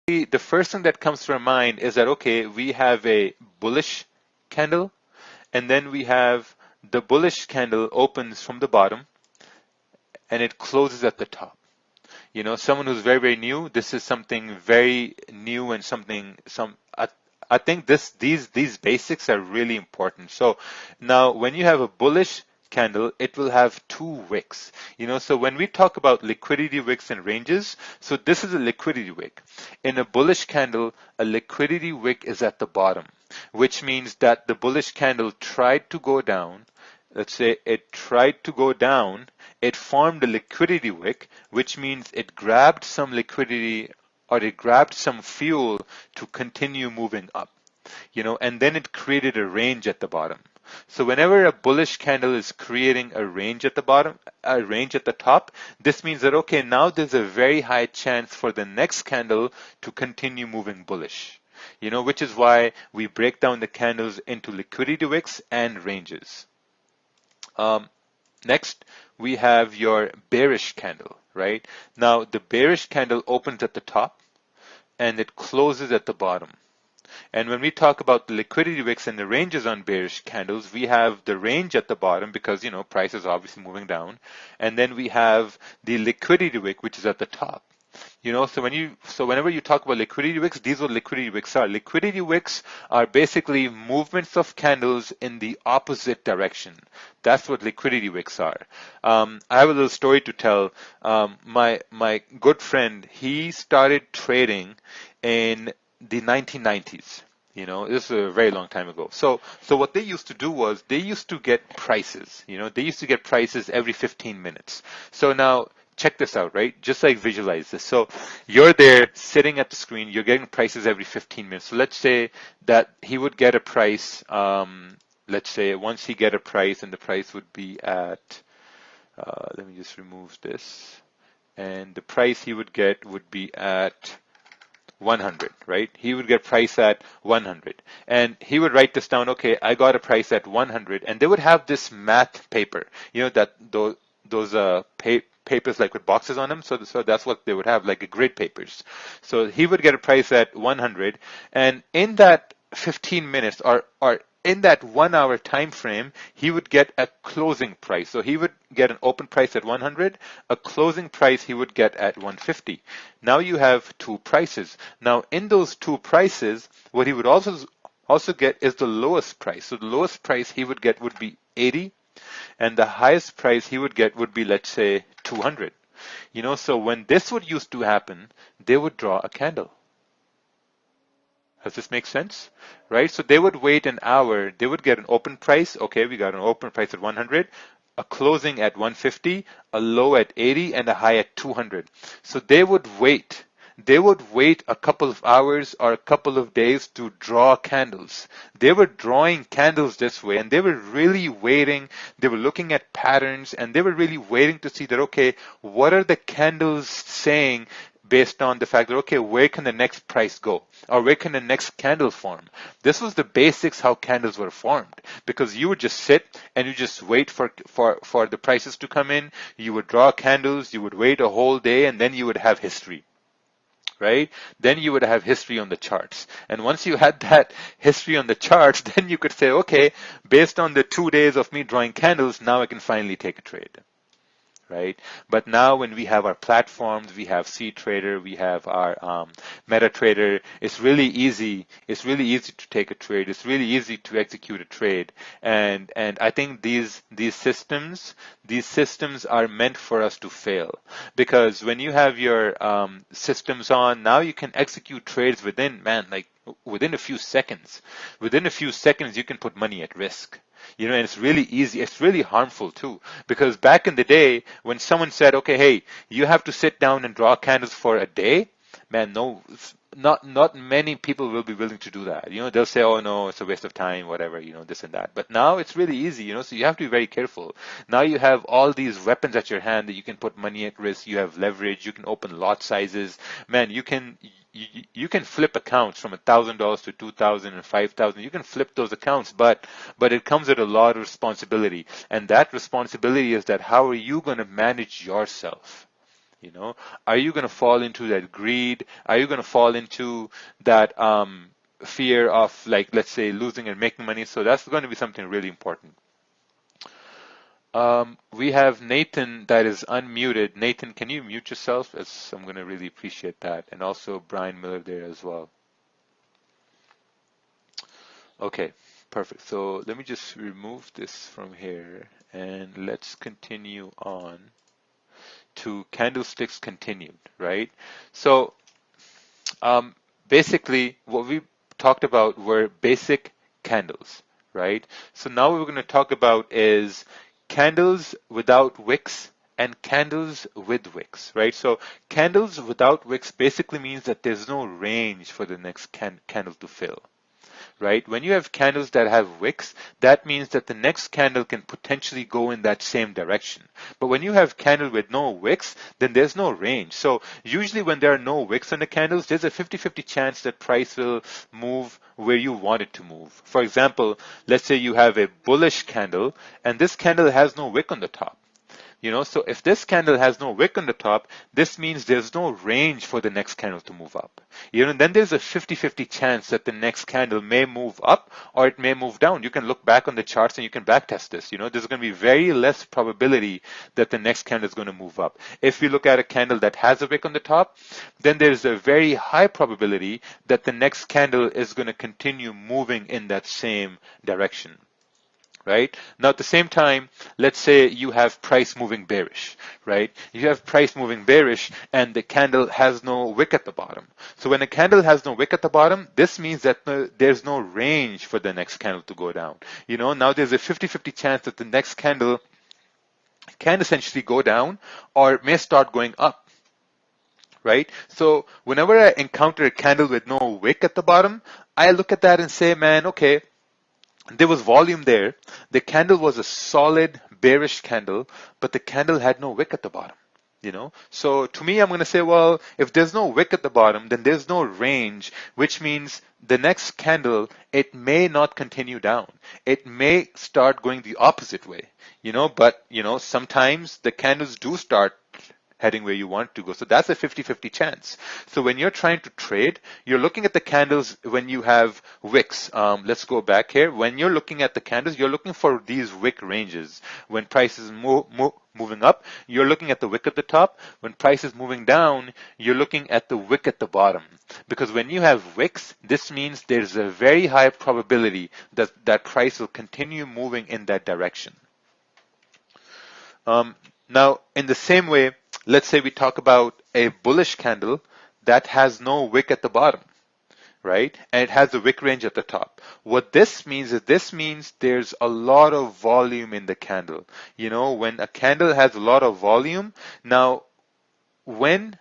the first thing that comes to our mind is that, okay, we have a bullish candle, and then we have the bullish candle opens from the bottom and it closes at the top. Someone who's very, very new, this is something very new and I think these basics are really important. So now when you have a bullish candle, it will have two wicks. So when we talk about liquidity wicks and ranges, so this is a liquidity wick. In a bullish candle, a liquidity wick is at the bottom, which means that the bullish candle tried to go down. Let's say it tried to go down, it formed a liquidity wick, which means it grabbed some liquidity or it grabbed some fuel to continue moving up, and then it created a range at the bottom. So whenever a bullish candle is creating a range at the bottom, a range at the top, this means that, okay, now there's a very high chance for the next candle to continue moving bullish, which is why we break down the candles into liquidity wicks and ranges. Next, we have your bearish candle, right? Now, the bearish candle opens at the top and it closes at the bottom. And when we talk about the liquidity wicks and the ranges on bearish candles, we have the range at the bottom because, price is obviously moving down. And then we have the liquidity wick, which is at the top. So whenever you talk about liquidity wicks, these are what liquidity wicks are. Liquidity wicks are basically movements of candles in the opposite direction. That's what liquidity wicks are. I have a little story to tell. My good friend, he started trading in the 1990s. This is a very long time ago. So what they used to do was they used to get prices. They used to get prices every 15 minutes. So now, check this out, right? Just like visualize this. So you're there sitting at the screen, you're getting prices every 15 minutes. So let's say that he would get a price, let's say once he get a price and the price would be at, let me just remove this. And the price he would get would be at 100, right? He would get price at 100. And he would write this down, okay, I got a price at 100. And they would have this math paper, that those papers like with boxes on them. So that's what they would have, like grid papers. So he would get a price at 100. And in that 15 minutes or in that 1 hour time frame, he would get a closing price. So he would get an open price at 100, a closing price he would get at 150. Now you have two prices. Now in those two prices, what he would also get is the lowest price. So the lowest price he would get would be 80. And the highest price he would get would be, let's say, 200. So when this would used to happen, they would draw a candle. Does this make sense? Right? So they would wait an hour. They would get an open price. Okay, we got an open price at 100, a closing at 150, a low at 80, and a high at 200. So they would wait. They would wait a couple of hours or a couple of days to draw candles. They were drawing candles this way and they were really waiting. They were looking at patterns and they were really waiting to see that, okay, what are the candles saying based on the fact that, okay, where can the next price go? Or where can the next candle form? This was the basics how candles were formed, because you would just sit and you just wait for the prices to come in. You would draw candles, you would wait a whole day, and then you would have history. Right? Then you would have history on the charts. And once you had that history on the charts, then you could say, okay, based on the 2 days of me drawing candles, now I can finally take a trade. Right? But now when we have our platforms, we have CTrader, we have our MetaTrader, it's really easy. It's really easy to take a trade. It's really easy to execute a trade. And I think these systems are meant for us to fail, because when you have your systems on, now you can execute trades within a few seconds. Within a few seconds, you can put money at risk. And it's really easy. It's really harmful too, because back in the day when someone said, okay, hey, you have to sit down and draw candles for a day, man, no, not many people will be willing to do that. They'll say, oh no, it's a waste of time, whatever, this and that. But now it's really easy, so you have to be very careful. Now you have all these weapons at your hand that you can put money at risk. You have leverage. You can open lot sizes. Man, you can flip accounts from $1,000 to $2,000 and $5,000. You can flip those accounts, but it comes with a lot of responsibility. And that responsibility is that how are you going to manage yourself? Are you going to fall into that greed? Are you going to fall into that fear of, like, let's say, losing and making money? So that's going to be something really important. We have Nathan that is unmuted. Nathan, can you mute yourself? As I'm going to really appreciate that. And also Brian Miller there as well. Okay, perfect. So let me just remove this from here and let's continue on to candlesticks continued, right? So basically what we talked about were basic candles, right? So now what we're going to talk about is candles without wicks and candles with wicks, right? So candles without wicks basically means that there's no range for the next candle to fill, right? When you have candles that have wicks, that means that the next candle can potentially go in that same direction. But when you have candle with no wicks, then there's no range. So usually when there are no wicks on the candles, there's a 50-50 chance that price will move where you want it to move. For example, let's say you have a bullish candle and this candle has no wick on the top. So if this candle has no wick on the top, this means there's no range for the next candle to move up. Then there's a 50-50 chance that the next candle may move up or it may move down. You can look back on the charts and you can backtest this. There's going to be very less probability that the next candle is going to move up. If you look at a candle that has a wick on the top, then there's a very high probability that the next candle is going to continue moving in that same direction. Right? Now, at the same time, let's say you have price moving bearish, right? You have price moving bearish and the candle has no wick at the bottom. So when a candle has no wick at the bottom, this means that there's no range for the next candle to go down. Now there's a 50-50 chance that the next candle can essentially go down or it may start going up. Right? So whenever I encounter a candle with no wick at the bottom, I look at that and say, man, okay, there was volume there. The candle was a solid bearish candle, but the candle had no wick at the bottom. So to me, I'm going to say, well, if there's no wick at the bottom, then there's no range, which means the next candle, it may not continue down. It may start going the opposite way, but sometimes the candles do start heading where you want to go. So that's a 50-50 chance. So when you're trying to trade, you're looking at the candles when you have wicks. Let's go back here. When you're looking at the candles, you're looking for these wick ranges. When price is moving up, you're looking at the wick at the top. When price is moving down, you're looking at the wick at the bottom. Because when you have wicks, this means there's a very high probability that that price will continue moving in that direction. Now, in the same way, let's say we talk about a bullish candle that has no wick at the bottom, right? And it has a wick range at the top. What this means is there's a lot of volume in the candle. When a candle has a lot of volume, now when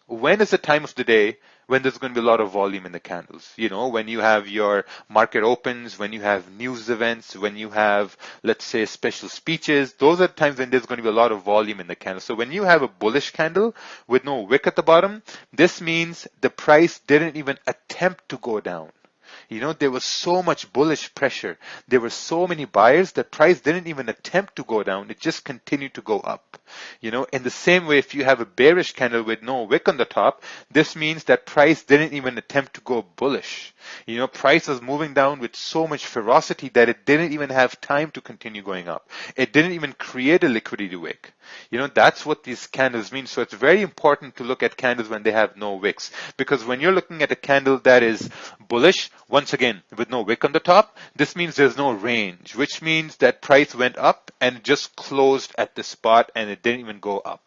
is the time of the day when there's going to be a lot of volume in the candles? When you have your market opens, when you have news events, when you have, let's say, special speeches, those are the times when there's going to be a lot of volume in the candle. So when you have a bullish candle with no wick at the bottom, this means the price didn't even attempt to go down. There was so much bullish pressure. There were so many buyers that price didn't even attempt to go down. It just continued to go up. In the same way, if you have a bearish candle with no wick on the top, this means that price didn't even attempt to go bullish. Price was moving down with so much ferocity that it didn't even have time to continue going up. It didn't even create a liquidity wick. That's what these candles mean. So it's very important to look at candles when they have no wicks. Because when you're looking at a candle that is bullish, once again, with no wick on the top, this means there's no range, which means that price went up and it just closed at the spot and it didn't even go up.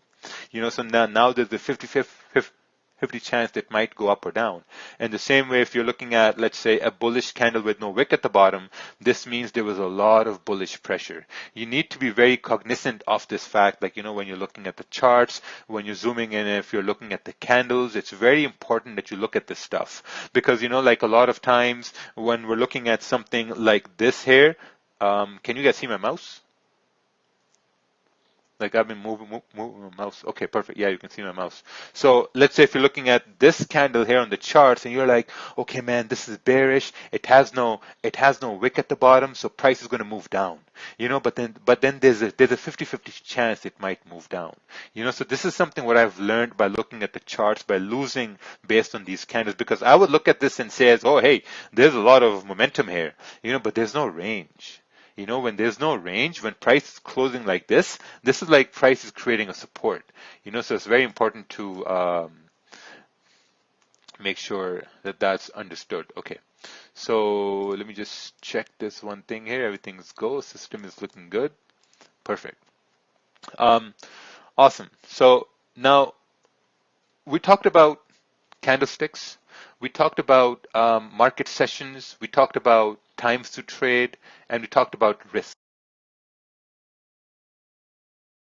So now there's a 50 chance that it might go up or down. And the same way, if you're looking at, let's say, a bullish candle with no wick at the bottom, this means there was a lot of bullish pressure. You need to be very cognizant of this fact, like, when you're looking at the charts, when you're zooming in, if you're looking at the candles, it's very important that you look at this stuff. Because, like a lot of times when we're looking at something like this here, can you guys see my mouse? Like I've been moving my mouse. Okay, perfect. Yeah, you can see my mouse. So let's say if you're looking at this candle here on the charts and you're like, okay, man, this is bearish. It has no wick at the bottom, so price is going to move down. But then there's a 50-50 chance it might move down. So this is something what I've learned by looking at the charts, by losing based on these candles, because I would look at this and say, oh, hey, there's a lot of momentum here, but there's no range. When there's no range, when price is closing like this is like price is creating a support. So it's very important to make sure that that's understood. Okay, so let me just check this one thing here. Everything's go. System is looking good. Perfect. Um, awesome. So now we talked about candlesticks. We talked about market sessions. We talked about times to trade, and we talked about risk.